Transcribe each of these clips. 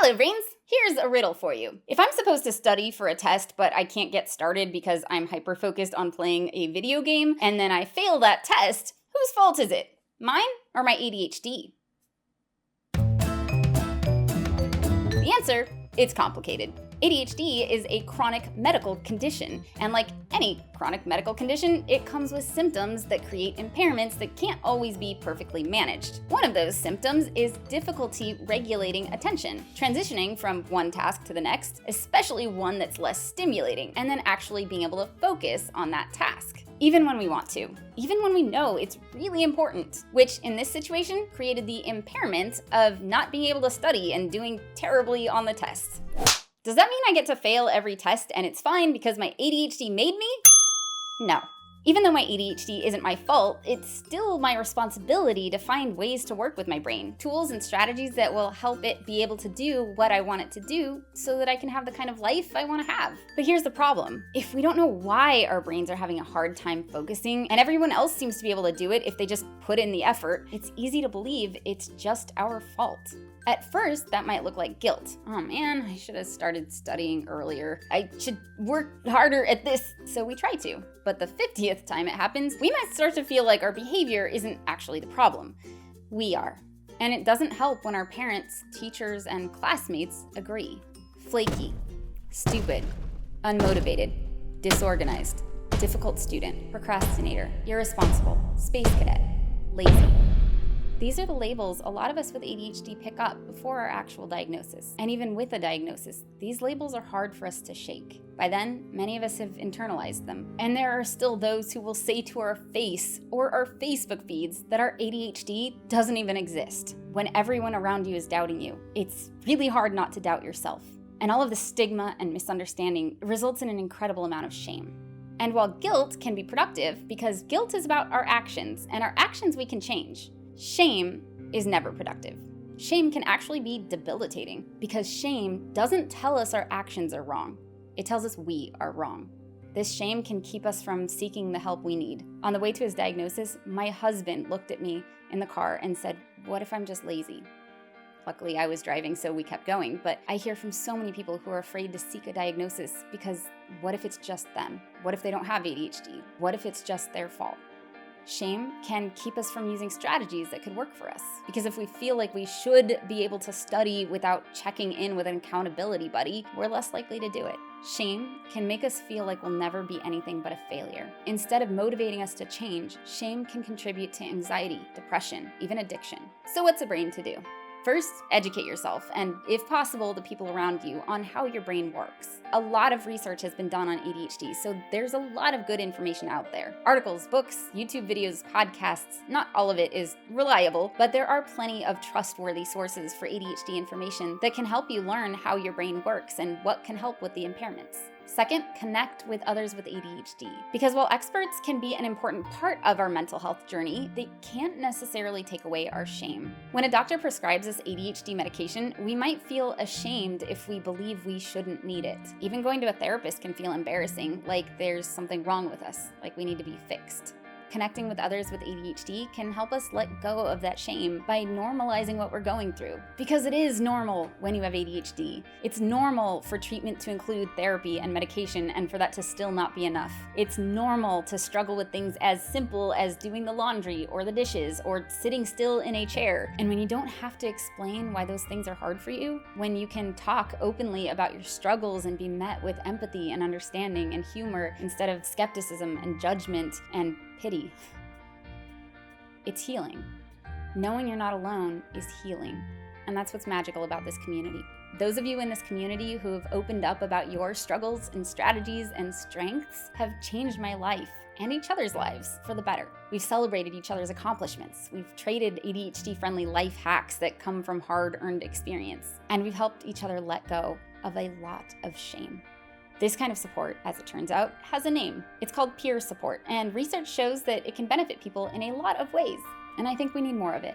Hello, brains! Here's a riddle for you. If I'm supposed to study for a test, but I can't get started because I'm hyper-focused on playing a video game, and then I fail that test, whose fault is it? Mine or my ADHD? The answer, it's complicated. ADHD is a chronic medical condition, and like any chronic medical condition, it comes with symptoms that create impairments that can't always be perfectly managed. One of those symptoms is difficulty regulating attention, transitioning from one task to the next, especially one that's less stimulating, and then actually being able to focus on that task. Even when we want to, even when we know it's really important, which in this situation created the impairment of not being able to study and doing terribly on the tests. Does that mean I get to fail every test and it's fine because my ADHD made me? No. Even though my ADHD isn't my fault, it's still my responsibility to find ways to work with my brain, tools and strategies that will help it be able to do what I want it to do so that I can have the kind of life I want to have. But here's the problem. If we don't know why our brains are having a hard time focusing, and everyone else seems to be able to do it if they just put in the effort, it's easy to believe it's just our fault. At first, that might look like guilt. Oh man, I should have started studying earlier. I should work harder at this, so we try to. But the 50th time it happens, we might start to feel like our behavior isn't actually the problem. We are. And it doesn't help when our parents, teachers, and classmates agree. Flaky, stupid, unmotivated, disorganized, difficult student, procrastinator, irresponsible, space cadet, lazy. These are the labels a lot of us with ADHD pick up before our actual diagnosis. And even with a diagnosis, these labels are hard for us to shake. By then, many of us have internalized them. And there are still those who will say to our face or our Facebook feeds that our ADHD doesn't even exist. When everyone around you is doubting you, it's really hard not to doubt yourself. And all of the stigma and misunderstanding results in an incredible amount of shame. And while guilt can be productive, because guilt is about our actions, and our actions we can change, shame is never productive. Shame can actually be debilitating because shame doesn't tell us our actions are wrong. It tells us we are wrong. This shame can keep us from seeking the help we need. On the way to his diagnosis, my husband looked at me in the car and said, "What if I'm just lazy?" Luckily, I was driving, so we kept going, but I hear from so many people who are afraid to seek a diagnosis because what if it's just them? What if they don't have ADHD? What if it's just their fault? Shame can keep us from using strategies that could work for us. Because if we feel like we should be able to study without checking in with an accountability buddy, we're less likely to do it. Shame can make us feel like we'll never be anything but a failure. Instead of motivating us to change, shame can contribute to anxiety, depression, even addiction. So what's a brain to do? First, educate yourself and, if possible, the people around you on how your brain works. A lot of research has been done on ADHD, so there's a lot of good information out there. Articles, books, YouTube videos, podcasts, not all of it is reliable, but there are plenty of trustworthy sources for ADHD information that can help you learn how your brain works and what can help with the impairments. Second, connect with others with ADHD. Because while experts can be an important part of our mental health journey, they can't necessarily take away our shame. When a doctor prescribes us ADHD medication, we might feel ashamed if we believe we shouldn't need it. Even going to a therapist can feel embarrassing, like there's something wrong with us, like we need to be fixed. Connecting with others with ADHD can help us let go of that shame by normalizing what we're going through. Because it is normal when you have ADHD. It's normal for treatment to include therapy and medication and for that to still not be enough. It's normal to struggle with things as simple as doing the laundry or the dishes or sitting still in a chair. And when you don't have to explain why those things are hard for you, when you can talk openly about your struggles and be met with empathy and understanding and humor instead of skepticism and judgment and pity. It's healing. Knowing you're not alone is healing. And that's what's magical about this community. Those of you in this community who have opened up about your struggles and strategies and strengths have changed my life and each other's lives for the better. We've celebrated each other's accomplishments. We've traded ADHD-friendly life hacks that come from hard-earned experience. And we've helped each other let go of a lot of shame. This kind of support, as it turns out, has a name. It's called peer support, and research shows that it can benefit people in a lot of ways, and I think we need more of it.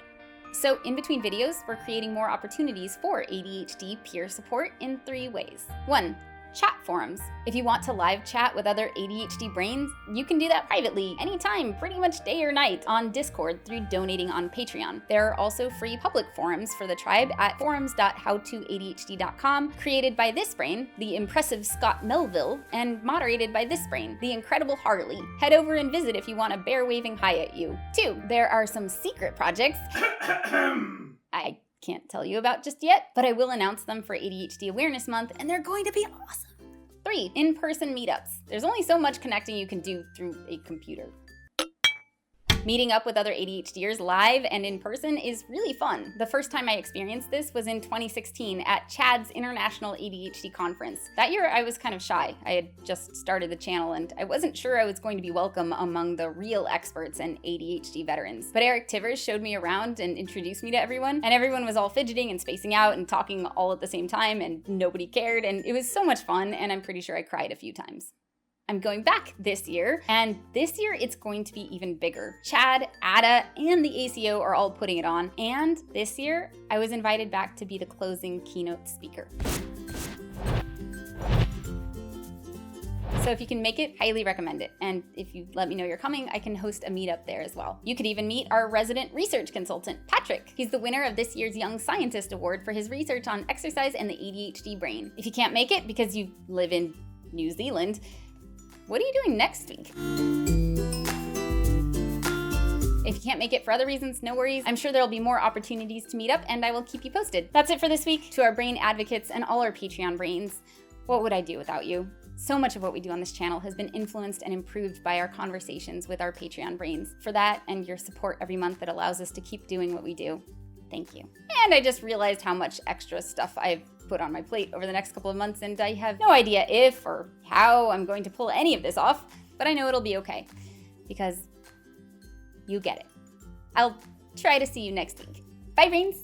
So in between videos, we're creating more opportunities for ADHD peer support in 3 ways. 1, chat forums. If you want to live chat with other ADHD brains, you can do that privately, anytime, pretty much day or night, on Discord through donating on Patreon. There are also free public forums for the tribe at forums.howtoadhd.com, created by this brain, the impressive Scott Melville, and moderated by this brain, the incredible Harley. Head over and visit if you want a bear-waving hi at you. 2, there are some secret projects I can't tell you about just yet, but I will announce them for ADHD Awareness Month, and they're going to be awesome. 3, in-person meetups. There's only so much connecting you can do through a computer. Meeting up with other ADHDers live and in person is really fun. The first time I experienced this was in 2016 at Chad's International ADHD Conference. That year I was kind of shy. I had just started the channel and I wasn't sure I was going to be welcome among the real experts and ADHD veterans. But Eric Tivers showed me around and introduced me to everyone, and everyone was all fidgeting and spacing out and talking all at the same time, and nobody cared, and it was so much fun, and I'm pretty sure I cried a few times. I'm going back this year, and this year it's going to be even bigger. Chad, Ada, and the ACO are all putting it on, and this year I was invited back to be the closing keynote speaker. So if you can make it, highly recommend it. And if you let me know you're coming, I can host a meetup there as well. You could even meet our resident research consultant, Patrick. He's the winner of this year's Young Scientist Award for his research on exercise and the ADHD brain. If you can't make it because you live in New Zealand, what are you doing next week? If you can't make it for other reasons, no worries. I'm sure there'll be more opportunities to meet up, and I will keep you posted. That's it for this week. To our brain advocates and all our Patreon brains, what would I do without you? So much of what we do on this channel has been influenced and improved by our conversations with our Patreon brains. For that and your support every month that allows us to keep doing what we do, thank you. And I just realized how much extra stuff I've put on my plate over the next couple of months, and I have no idea if or how I'm going to pull any of this off, but I know it'll be okay, because you get it. I'll try to see you next week. Bye, brains!